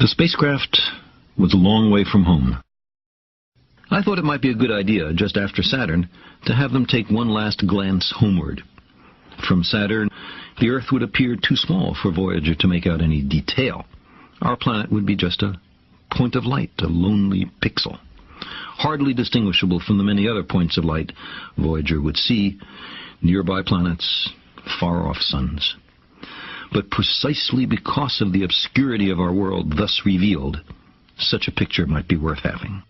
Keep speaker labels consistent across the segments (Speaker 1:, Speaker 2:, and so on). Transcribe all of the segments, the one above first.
Speaker 1: The spacecraft was a long way from home. I thought it might be a good idea, just after Saturn, to have them take one last glance homeward. From Saturn, the Earth would appear too small for Voyager to make out any detail. Our planet would be just a point of light, a lonely pixel, hardly distinguishable from the many other points of light Voyager would see, nearby planets, far-off suns. But precisely because of the obscurity of our world thus revealed, such a picture might be worth having.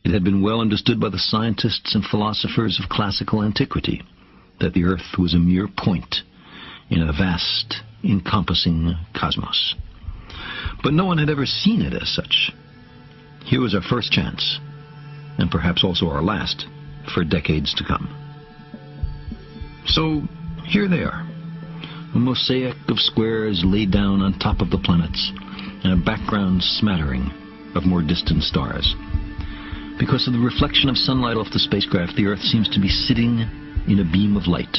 Speaker 1: It had been well understood by the scientists and philosophers of classical antiquity that the Earth was a mere point in a vast, encompassing cosmos. But no one had ever seen it as such. Here was our first chance, and perhaps also our last, for decades to come. So, here they are. A mosaic of squares laid down on top of the planets, and a background smattering of more distant stars. Because of the reflection of sunlight off the spacecraft, the Earth seems to be sitting in a beam of light,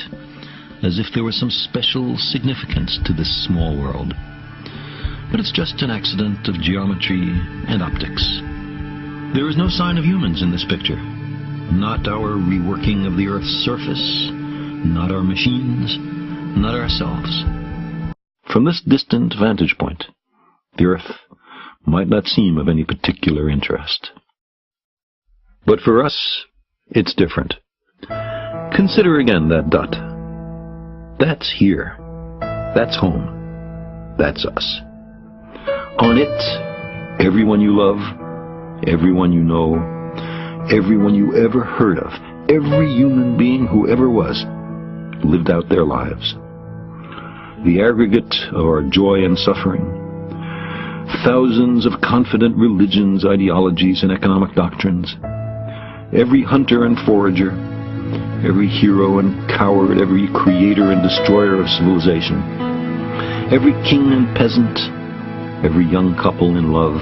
Speaker 1: as if there was some special significance to this small world. But it's just an accident of geometry and optics. There is no sign of humans in this picture. Not our reworking of the Earth's surface, not our machines, not ourselves. From this distant vantage point, the Earth might not seem of any particular interest. But for us, it's different. Consider again that dot. That's here. That's home. That's us. On it, everyone you love, everyone you know, everyone you ever heard of, every human being who ever was, lived out their lives. The aggregate of our joy and suffering, thousands of confident religions, ideologies, and economic doctrines, every hunter and forager, every hero and coward, every creator and destroyer of civilization, every king and peasant, every young couple in love,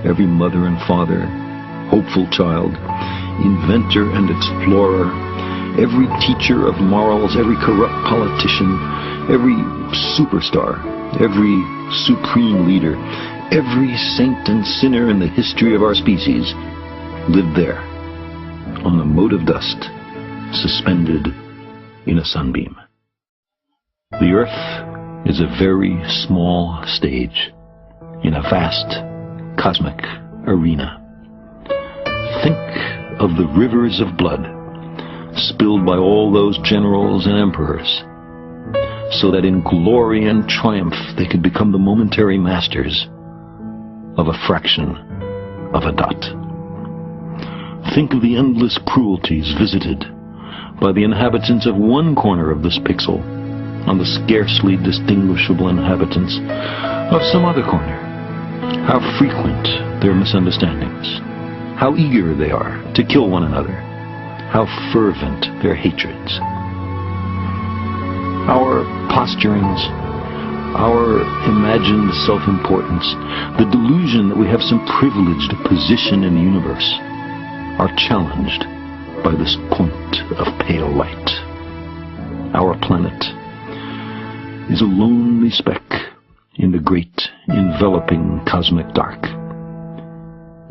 Speaker 1: every mother and father, hopeful child, inventor and explorer, every teacher of morals, every corrupt politician, every superstar, every supreme leader, every saint and sinner in the history of our species lived there, on a mote of dust, suspended in a sunbeam. The Earth is a very small stage in a vast cosmic arena. Think of the rivers of blood spilled by all those generals and emperors, so that in glory and triumph they could become the momentary masters of a fraction of a dot. Think of the endless cruelties visited by the inhabitants of one corner of this pixel on the scarcely distinguishable inhabitants of some other corner. How frequent their misunderstandings, how eager they are to kill one another, how fervent their hatreds. Our posturings, our imagined self-importance, the delusion that we have some privileged position in the universe, are challenged by this point of pale light. Our planet is a lonely speck in the great enveloping cosmic dark.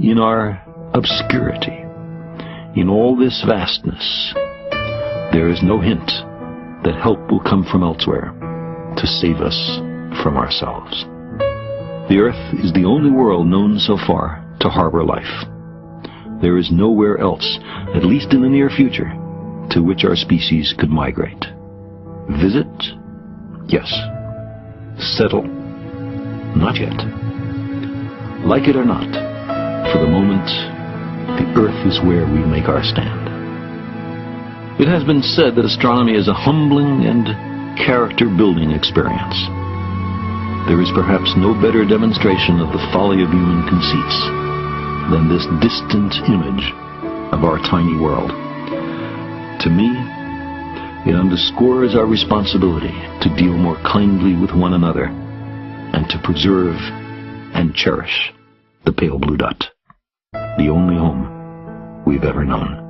Speaker 1: In our obscurity, in all this vastness, there is no hint that help will come from elsewhere to save us from ourselves. The Earth is the only world known so far to harbor life. There is nowhere else, at least in the near future, to which our species could migrate. Visit? Yes. Settle? Not yet. Like it or not, for the moment, the Earth is where we make our stand. It has been said that astronomy is a humbling and character-building experience. There is perhaps no better demonstration of the folly of human conceits than this distant image of our tiny world. To me, it underscores our responsibility to deal more kindly with one another and to preserve and cherish the pale blue dot, the only home we've ever known.